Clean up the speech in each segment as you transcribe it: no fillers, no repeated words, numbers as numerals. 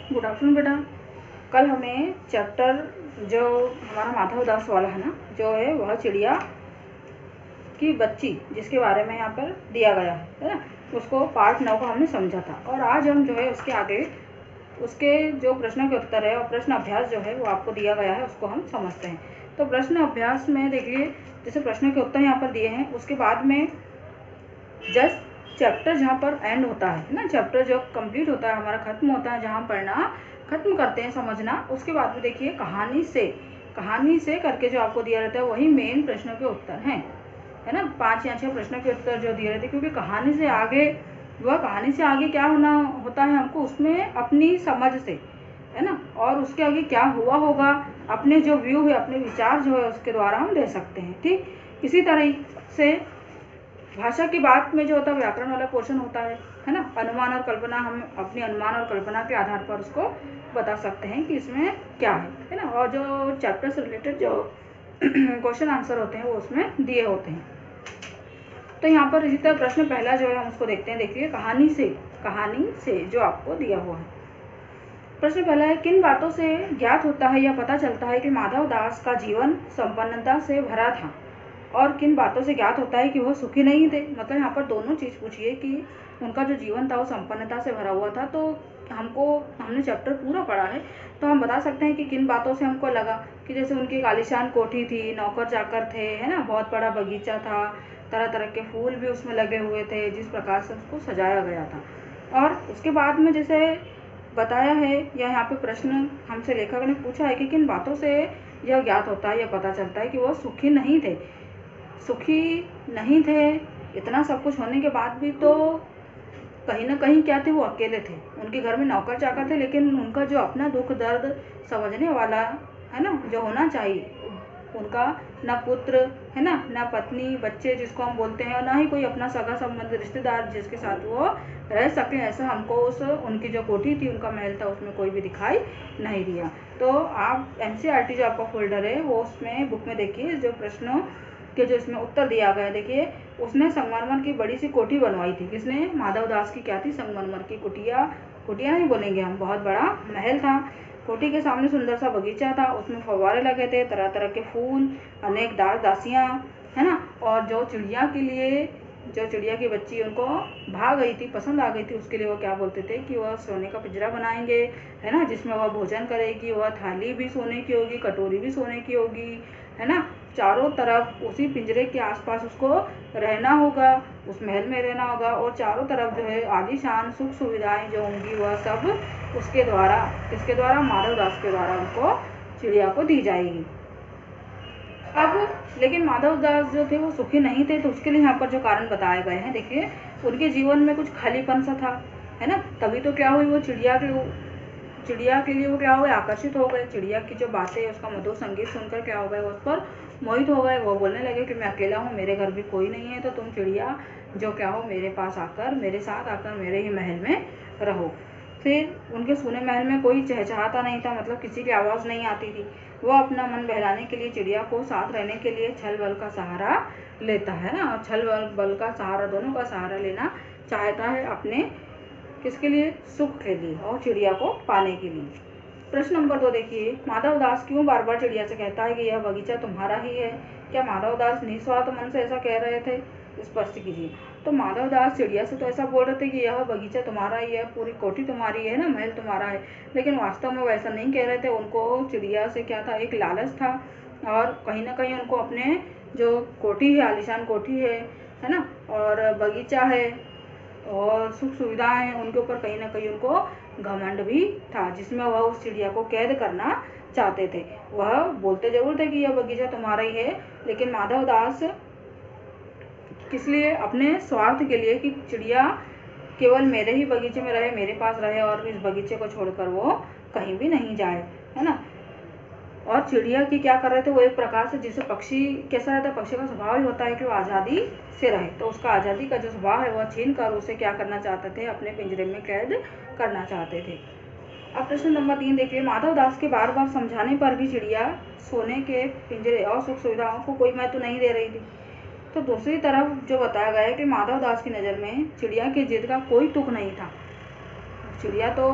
Good afternoon बेटा। कल हमें चैप्टर जो हमारा माधव दास वाला है ना, जो है वह चिड़िया की बच्ची जिसके बारे में यहाँ पर दिया गया है ना, उसको पार्ट 9 का हमने समझा था। और आज हम जो है उसके आगे उसके जो प्रश्न के उत्तर है और प्रश्न अभ्यास जो है वो आपको दिया गया है, उसको हम समझते हैं। तो प्रश्न अभ्यास में देखिए, जैसे प्रश्नों के उत्तर यहाँ पर दिए हैं, उसके बाद में जस्ट चैप्टर जहाँ पर एंड होता है ना, चैप्टर जो कंप्लीट होता है हमारा, खत्म होता है, जहाँ पढ़ना खत्म करते हैं समझना, उसके बाद में देखिए कहानी से करके जो आपको दिया रहता है वही मेन प्रश्नों के उत्तर हैं, है ना। 5 या 6 प्रश्नों के उत्तर जो दिए रहते हैं, क्योंकि कहानी से आगे क्या होना होता है हमको, उसमें अपनी समझ से, है ना, और उसके आगे क्या हुआ होगा, अपने जो व्यू है, अपने विचार जो है उसके द्वारा हम दे सकते हैं। ठीक इसी तरह से भाषा की बात में जो होता है व्याकरण वाला पोर्शन होता है ना। अनुमान और कल्पना, हम अपने अनुमान और कल्पना के आधार पर उसको बता सकते हैं कि इसमें क्या है ना। और जो चैप्टर से रिलेटेड जो क्वेश्चन आंसर होते हैं वो उसमें दिए होते हैं। तो यहाँ पर इसी तरह प्रश्न पहला जो है हम उसको देखते हैं। देखिए, कहानी से जो आपको दिया हुआ है। प्रश्न पहला है, किन बातों से ज्ञात होता है या पता चलता है कि माधव दास का जीवन संपन्नता से भरा था, और किन बातों से ज्ञात होता है कि वो सुखी नहीं थे। मतलब यहाँ पर दोनों चीज़ पूछिए कि उनका जो जीवन था वो संपन्नता से भरा हुआ था। तो हमने चैप्टर पूरा पढ़ा है, तो हम बता सकते हैं कि किन बातों से हमको लगा कि जैसे उनकी आलीशान कोठी थी, नौकर चाकर थे, है ना, बहुत बड़ा बगीचा था, तरह तरह के फूल भी उसमें लगे हुए थे, जिस प्रकार से उसको सजाया गया था। और उसके बाद में जैसे बताया है, या यहाँ पे प्रश्न हमसे लेखक ने पूछा है कि किन बातों से यह ज्ञात होता है या पता चलता है कि वो सुखी नहीं थे। इतना सब कुछ होने के बाद भी तो कहीं ना कहीं क्या थे, वो अकेले थे। उनके घर में नौकर चाकर थे, लेकिन उनका जो अपना दुख दर्द समझने वाला, है ना, जो होना चाहिए, उनका ना पुत्र, है ना पत्नी, बच्चे जिसको हम बोलते हैं, और ना ही कोई अपना सगा संबंध रिश्तेदार जिसके साथ वो रह सके, ऐसा हमको उनकी जो कोठी थी, उनका महल था, उसमें कोई भी दिखाई नहीं दिया। तो आप NCERT जो आपका फोल्डर है वो उसमें बुक में देखिए, जो प्रश्नों के जो इसमें उत्तर दिया गया है, देखिए उसने संगमरमर की बड़ी सी कोठी बनवाई थी। किसने? माधव दास की क्या थी? संगमरमर की कुटिया नहीं बोलेंगे हम, बहुत बड़ा महल था। कोठी के सामने सुंदर सा बगीचा था, उसमें फव्वारे लगे थे, तरह तरह के फूल, अनेक दास दासियाँ, है ना। और जो चिड़िया की बच्ची उनको भा गई थी, पसंद आ गई थी, उसके लिए वो क्या बोलते थे कि वह सोने का पिंजरा बनाएंगे, है ना, जिसमें वह भोजन करेगी। वह थाली भी सोने की होगी, कटोरी भी सोने की होगी, है ना। चारों तरफ उसी पिंजरे के आसपास उसको रहना होगा, उस महल में रहना होगा, और चारों तरफ जो है आलीशान सुख सुविधाएं जो होंगी वह सब उसके द्वारा, किसके द्वारा? माधव दास के द्वारा उनको, चिड़िया को दी जाएगी। अब लेकिन माधव दास जो थे वो सुखी नहीं थे, तो उसके लिए यहाँ पर जो कारण बताए गए हैं, देखिए उनके जीवन में कुछ खालीपन सा था, है ना। तभी तो क्या हुई, वो चिड़िया के लिए वो क्या हो गए? आकर्षित हो गए। चिड़िया की जो बातें, उसका मधुर संगीत सुनकर क्या हो गए? वो उस पर मोहित हो गए। वो बोलने लगे कि मैं अकेला हूँ, मेरे घर भी कोई नहीं है, तो तुम चिड़िया जो क्या हो, मेरे पास आकर, मेरे साथ आकर मेरे ही महल में रहो। फिर उनके सोने महल में कोई चहचहाता नहीं था, मतलब किसी की आवाज़ नहीं आती थी। वो अपना मन बहलाने के लिए चिड़िया को साथ रहने के लिए छल बल का सहारा लेता है ना, और छल बल का सहारा, दोनों का सहारा लेना चाहता है अपने, किसके लिए? सुख के लिए और चिड़िया को पाने के लिए। प्रश्न नंबर 2 देखिए, माधव दास क्यों बार बार चिड़िया से कहता है कि यह बगीचा तुम्हारा ही है? क्या माधव दास निस्वार्थ मन से ऐसा कह रहे थे? स्पष्ट कीजिए। तो माधव दास चिड़िया से तो ऐसा बोल रहे थे कि यह बगीचा तुम्हारा ही है, पूरी कोठी तुम्हारी है ना, महल तुम्हारा है, लेकिन वास्तव में वैसा नहीं कह रहे थे। उनको चिड़िया से क्या था? एक लालच था, और कहीं ना कहीं उनको अपने जो कोठी है, आलीशान कोठी है ना, और बगीचा है और सुख सुविधाएं हैं, उनके ऊपर कहीं ना कहीं उनको घमंड भी था, जिसमें वह उस चिड़िया को कैद करना चाहते थे। वह बोलते जरूर थे कि यह बगीचा तुम्हारा ही है, लेकिन माधव दास किस लिए? अपने स्वार्थ के लिए, कि चिड़िया केवल मेरे ही बगीचे में रहे, मेरे पास रहे, और इस बगीचे को छोड़कर वो कहीं भी नहीं जाए, है ना। और चिड़िया की क्या कर रहे थे? वो एक प्रकार से, जैसे पक्षी कैसा रहता है, पक्षी का स्वभाव ही होता है कि वो आज़ादी से रहे, तो उसका आज़ादी का जो स्वभाव है वह छीन कर उसे क्या करना चाहते थे? अपने पिंजरे में कैद करना चाहते थे। अब प्रश्न नंबर 3 देखिए, माधव दास के बार बार समझाने पर भी चिड़िया सोने के पिंजरे और सुख सुविधाओं को कोई महत्व नहीं दे रही थी। तो दूसरी तरफ जो बताया गया है कि माधव दास की नज़र में चिड़िया की जिद का कोई तुक नहीं था। चिड़िया तो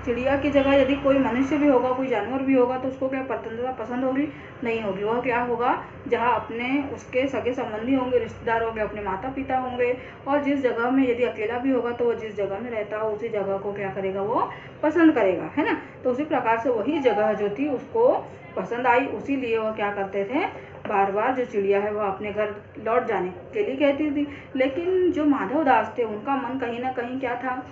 चिड़िया की जगह यदि कोई मनुष्य भी होगा, कोई जानवर भी होगा, तो उसको क्या स्वतंत्रता पसंद होगी? नहीं होगी। वह क्या होगा, जहाँ अपने उसके सगे संबंधी होंगे, रिश्तेदार होंगे, अपने माता पिता होंगे, और जिस जगह में यदि अकेला भी होगा तो वो जिस जगह में रहता हो उसी जगह को क्या करेगा, वो पसंद करेगा, है ना। तो उसी प्रकार से वही जगह जो थी उसको पसंद आई, उसी लिए वह क्या करते थे, बार बार जो चिड़िया है वह अपने घर लौट जाने के लिए कहती थी। लेकिन जो माधव दास थे उनका मन कहीं ना कहीं क्या था,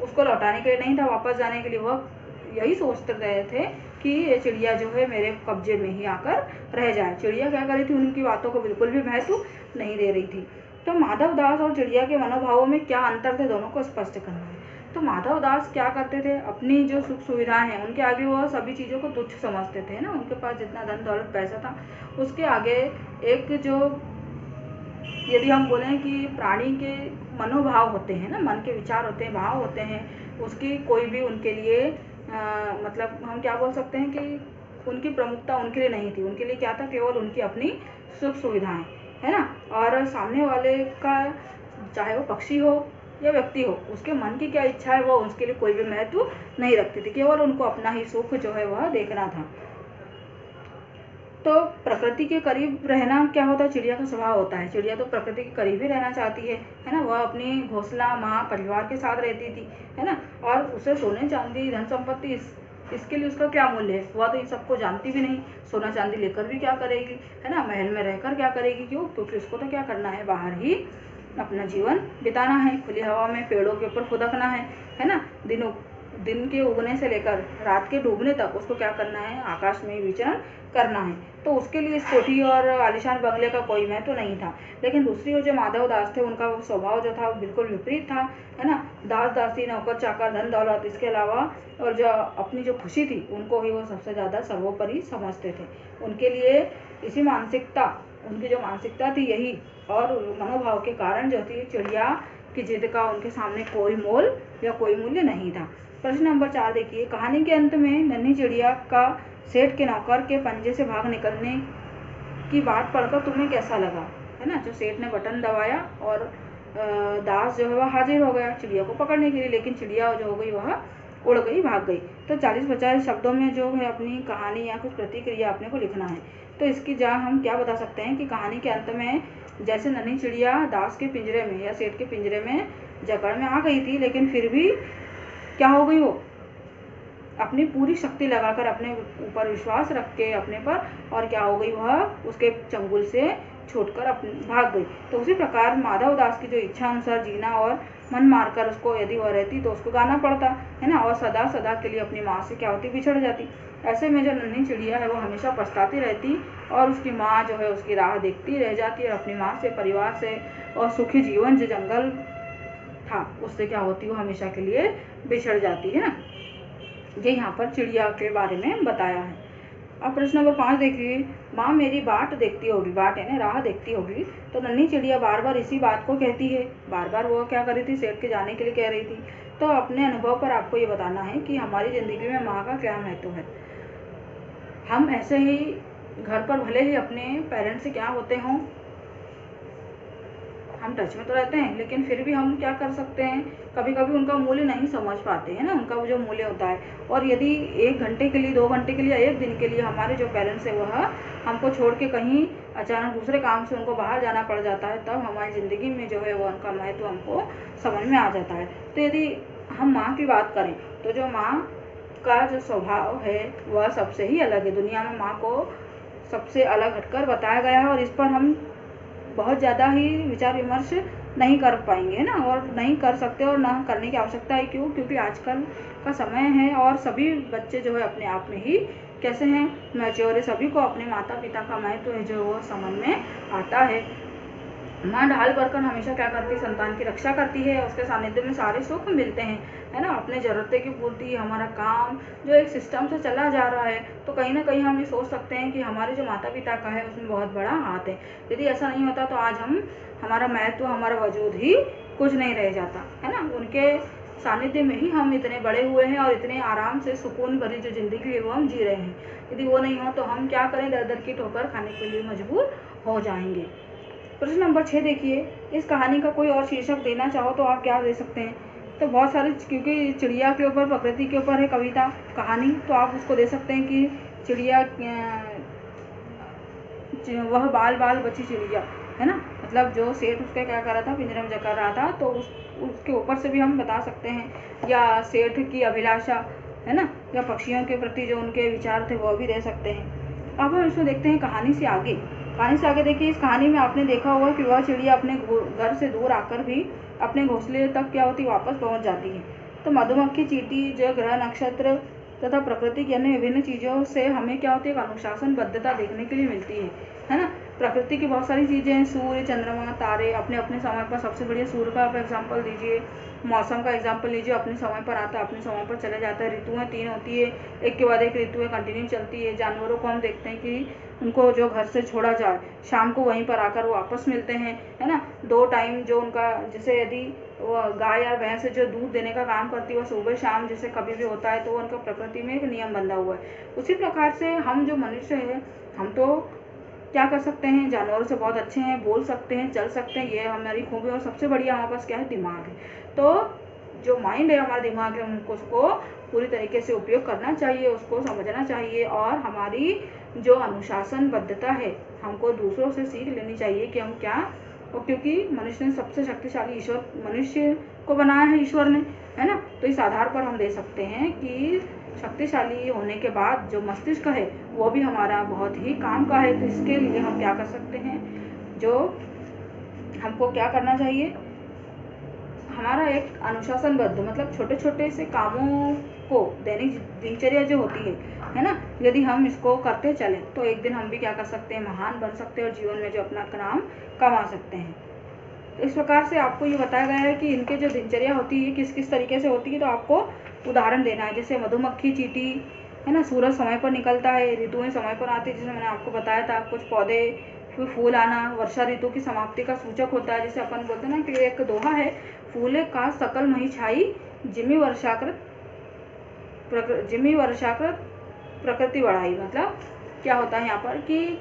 उसको लौटाने के लिए नहीं था, वापस जाने के लिए। वह यही सोचते रहे थे कि ये चिड़िया जो है मेरे कब्जे में ही आकर रह जाए। चिड़िया क्या कर रही थी, उनकी बातों को बिल्कुल भी महत्व नहीं दे रही थी। तो माधव दास और चिड़िया के मनोभावों में क्या अंतर थे, दोनों को स्पष्ट करना है। तो माधव दास क्या करते थे, अपनी जो सुख सुविधाएं हैं उनके आगे वह सभी चीज़ों को तुच्छ समझते थे ना। उनके पास जितना धन दौलत पैसा था उसके आगे एक जो, यदि हम बोलें कि प्राणी के मनोभाव होते हैं ना, मन के विचार होते हैं, भाव होते हैं, उसकी कोई भी उनके लिए मतलब हम क्या बोल सकते हैं कि उनकी प्रमुखता उनके लिए नहीं थी। उनके लिए क्या था, केवल उनकी अपनी सुख सुविधाएं, है ना। और सामने वाले का, चाहे वो पक्षी हो या व्यक्ति हो, उसके मन की क्या इच्छा है वो उसके लिए कोई भी महत्व नहीं रखती थी। केवल उनको अपना ही सुख जो है वह देखना था। तो प्रकृति के करीब रहना क्या होता है, चिड़िया का स्वभाव होता है। चिड़िया तो प्रकृति के करीब ही रहना चाहती है ना। वह अपनी घोंसला, माँ, परिवार के साथ रहती थी, है ना। और उसे सोने चांदी, धन संपत्ति, इसके लिए उसका क्या मूल्य है, वह तो इन सबको जानती भी नहीं। सोना चांदी लेकर भी क्या करेगी, है ना। महल में रहकर क्या करेगी, क्यों, क्योंकि उसको तो क्या करना है, बाहर ही अपना जीवन बिताना है, खुली हवा में पेड़ों के ऊपर फुदकना है ना। दिन के उगने से लेकर रात के डूबने तक उसको क्या करना है, आकाश में विचरण करना है। तो उसके लिए इस कोठी और आलीशान बंगले का कोई महत्व तो नहीं था। लेकिन दूसरी ओर जो माधव दास थे उनका वो स्वभाव जो था वो बिल्कुल विपरीत था, है ना। दास दासी, नौकर चाकर, धन दौलत, इसके अलावा और जो अपनी जो खुशी थी उनको ही वो सबसे ज़्यादा सर्वोपरि समझते थे। उनके लिए इसी मानसिकता, उनकी जो मानसिकता थी यही, और मनोभाव के कारण जो थी चिड़िया की जिद का उनके सामने कोई मोल या कोई मूल्य नहीं था। प्रश्न नंबर 4 देखिए, कहानी के अंत में नन्ही चिड़िया का सेठ के नौकर के पंजे से भाग निकलने की बात पढ़कर तुम्हें कैसा लगा, है ना। जो सेठ ने बटन दबाया और दास जो है वह हाजिर हो गया चिड़िया को पकड़ने के लिए, लेकिन चिड़िया जो हो गई वह उड़ गई, भाग गई। तो 40-50 शब्दों में जो है अपनी कहानी या कुछ प्रतिक्रिया अपने को लिखना है। तो इसकी जहाँ हम क्या बता सकते हैं कि कहानी के अंत में जैसे नन्ही चिड़िया दास के पिंजरे में या सेठ के पिंजरे में जकड़ में आ गई थी, लेकिन फिर भी क्या हो गई, वो अपनी पूरी शक्ति लगाकर अपने ऊपर विश्वास रख के अपने पर, और क्या हो गई, वह उसके चंगुल से छूटकर भाग गई। तो उसी प्रकार माधव दास की जो इच्छा अनुसार जीना और मन मारकर उसको यदि वह रहती तो उसको गाना पड़ता, है ना। और सदा सदा के लिए अपनी माँ से क्या होती, बिछड़ जाती। ऐसे में जो नन्ही चिड़िया है वो हमेशा पछताती रहती और उसकी माँ जो है उसकी राह देखती रह जाती और अपनी माँ से, परिवार से और सुखी जीवन जो जंगल था उससे क्या होती, वो हमेशा के लिए बिछड़ जाती, है ना। ये यहाँ पर चिड़िया के बारे में बताया है। अब प्रश्न नंबर 5 देखिए, माँ मेरी बाट देखती होगी, बाट यानी राह देखती होगी। तो नन्ही चिड़िया बार बार इसी बात को कहती है, बार बार वो क्या कर रही थी, सेठ के जाने के लिए कह रही थी। तो अपने अनुभव पर आपको ये बताना है कि हमारी ज़िंदगी में माँ का क्या महत्व है। हम ऐसे ही घर पर भले ही अपने पेरेंट्स से क्या होते हों, हम टच में तो रहते हैं, लेकिन फिर भी हम क्या कर सकते हैं, कभी कभी उनका मूल्य नहीं समझ पाते हैं ना, उनका जो मूल्य होता है। और यदि 1 घंटे के लिए, 2 घंटे के लिए, 1 दिन के लिए हमारे जो पेरेंट्स है वह हमको छोड़ के कहीं अचानक दूसरे काम से उनको बाहर जाना पड़ जाता है, तब हमारी ज़िंदगी में जो है वो उनका महत्व हमको समझ में आ जाता है। तो यदि हम माँ की बात करें तो जो माँ का जो स्वभाव है वह सबसे ही अलग है। दुनिया में माँ को सबसे अलग हटकर बताया गया है और इस पर हम बहुत ज़्यादा ही विचार विमर्श नहीं कर पाएंगे, है ना, और नहीं कर सकते और ना करने की आवश्यकता है। क्यों, क्योंकि आजकल का समय है और सभी बच्चे जो है अपने आप में ही कैसे हैं, मैच्योर है। सभी को अपने माता पिता का महत्व है जो वो समझ में आता है। माँ ढाल भरकर हमेशा क्या करती है, संतान की रक्षा करती है। उसके सानिध्य में सारे सुख मिलते हैं, है ना। अपने ज़रूरतें की पूर्ति, हमारा काम जो एक सिस्टम से चला जा रहा है, तो कहीं ना कहीं हम ये सोच सकते हैं कि हमारे जो माता पिता का है उसमें बहुत बड़ा हाथ है। यदि ऐसा नहीं होता तो आज हमारा महत्व, हमारा वजूद ही कुछ नहीं रह जाता, है ना। उनके सानिध्य में ही हम इतने बड़े हुए हैं और इतने आराम से सुकून भरी जो ज़िंदगी है वो हम जी रहे हैं। यदि वो नहीं हो तो हम क्या करें, दर दर की ठोकर खाने के लिए मजबूर हो जाएंगे। प्रश्न नंबर 6 देखिए, इस कहानी का कोई और शीर्षक देना चाहो तो आप क्या दे सकते हैं। तो बहुत सारी, क्योंकि चिड़िया के ऊपर, प्रकृति के ऊपर है कविता कहानी, तो आप उसको दे सकते हैं कि चिड़िया, वह बाल बाल बची चिड़िया, है ना। मतलब जो सेठ उसका क्या कर रहा था, पिंजरे में जकड़ रहा था, तो उसके ऊपर से भी हम बता सकते हैं। या सेठ की अभिलाषा, है ना, या पक्षियों के प्रति जो उनके विचार थे वो भी दे सकते हैं। अब हम इसको देखते हैं कहानी से आगे। कहानी से आगे देखिए, इस कहानी में आपने देखा होगा कि वह चिड़िया अपने घर से दूर आकर भी अपने घोंसले तक क्या होती, वापस पहुंच जाती है। तो मधुमक्खी, चींटी, जो ग्रह, नक्षत्र तथा प्रकृति की अन्य विभिन्न चीज़ों से हमें क्या होती है, एक अनुशासनबद्धता देखने के लिए मिलती है ना। प्रकृति की बहुत सारी चीज़ें हैं, सूर्य, चंद्रमा, तारे अपने अपने समय पर, सबसे बढ़िया सूर्य का आप एग्जाम्पल दीजिए, मौसम का एग्जाम्पल लीजिए, अपने समय पर आता है, अपने समय पर चले जाता है। ऋतुएं 3 होती है, एक के बाद एक ऋतुएं कंटिन्यू चलती है। जानवरों को हम देखते हैं कि उनको जो घर से छोड़ा जाए, शाम को वहीं पर आकर वो वापस मिलते हैं, है ना। 2 टाइम जो उनका, जैसे यदि वो गाय या भैंस जो दूध देने का काम करती है, वो सुबह शाम जैसे कभी भी होता है, तो उनका प्रकृति में एक नियम बंधा हुआ है। उसी प्रकार से हम जो मनुष्य है, हम तो क्या कर सकते हैं, जानवरों से बहुत अच्छे हैं, बोल सकते हैं, चल सकते हैं, ये हमारी खूबी। और सबसे बढ़िया हमारे पास क्या है, दिमाग है। तो जो माइंड है, हमारा दिमाग है, हमको उसको पूरी तरीके से उपयोग करना चाहिए, उसको समझना चाहिए। और हमारी जो अनुशासनबद्धता है, हमको दूसरों से सीख लेनी चाहिए कि हम क्या, और क्योंकि मनुष्य ने सबसे शक्तिशाली ईश्वर, मनुष्य को बनाया है ईश्वर ने, है ना। तो इस आधार पर हम दे सकते हैं कि शक्तिशाली होने के बाद जो मस्तिष्क है वो भी हमारा बहुत ही काम का है। तो इसके लिए हम क्या कर सकते हैं, जो हमको क्या करना चाहिए, हमारा एक अनुशासनबद्ध, मतलब छोटे छोटे से कामों को, दैनिक दिनचर्या जो होती है ना, यदि हम इसको करते चलें तो एक दिन हम भी क्या कर सकते हैं, महान बन सकते हैं और जीवन में जो अपना नाम कमा सकते हैं। तो इस प्रकार से आपको ये बताया गया है कि इनके जो दिनचर्या होती है किस किस तरीके से होती है। तो आपको उदाहरण देना है, जैसे मधुमक्खी, चींटी, है ना, सूरज समय पर निकलता है, ऋतुएं समय पर आती है, जैसे मैंने आपको बताया था। कुछ पौधे, फिर फूल आना वर्षा ऋतु की समाप्ति का सूचक होता है। जैसे अपन बोलते हैं ना कि एक दोहा है, फूले का सकल मही छाई, जिमी वर्षाकृत प्रकृति बढ़ाई। मतलब क्या होता है यहाँ पर कि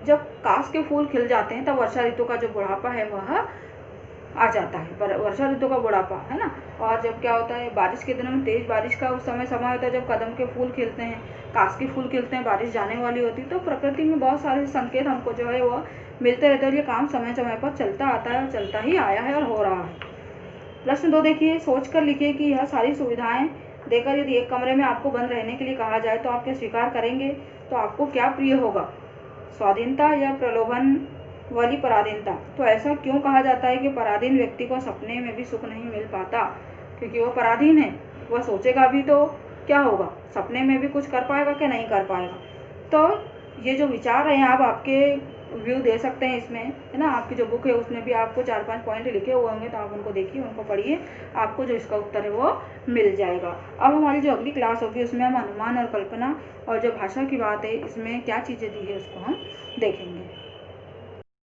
जब काश के फूल खिल जाते हैं तब वर्षा ऋतु का जो बुढ़ापा है वह आ जाता है, पर वर्षा ऋतु का बुढ़ापा, है ना। और जब क्या होता है, बारिश के दिनों में तेज बारिश का उस समय होता है जब कदम के फूल खिलते हैं, काश के फूल खिलते हैं, बारिश जाने वाली होती है। तो प्रकृति में बहुत सारे संकेत हमको जो है वो मिलते रहते हैं। ये काम समय समय पर चलता आता है और चलता ही आया है और हो रहा है। प्रश्न 2 देखिए, सोच कर लिखिए कि यह सारी सुविधाएं देकर यदि एक कमरे में आपको बंद रहने के लिए कहा जाए तो आप क्या स्वीकार करेंगे? तो आपको क्या प्रिय होगा, स्वाधीनता या प्रलोभन वाली पराधीनता? तो ऐसा क्यों कहा जाता है कि पराधीन व्यक्ति को सपने में भी सुख नहीं मिल पाता? क्योंकि वह पराधीन है, वह सोचेगा भी तो क्या होगा, सपने में भी कुछ कर पाएगा कि नहीं कर पाएगा। तो ये जो विचार है आप आपके व्यू दे सकते हैं इसमें, है ना। आपकी जो बुक है उसमें भी आपको 4-5 पॉइंट लिखे हुए होंगे, तो आप उनको देखिए, उनको पढ़िए, आपको जो इसका उत्तर है वो मिल जाएगा। अब हमारी जो अगली क्लास होगी उसमें हम अनुमान और कल्पना और जो भाषा की बात है इसमें क्या चीज़ें दी है उसको हम देखेंगे।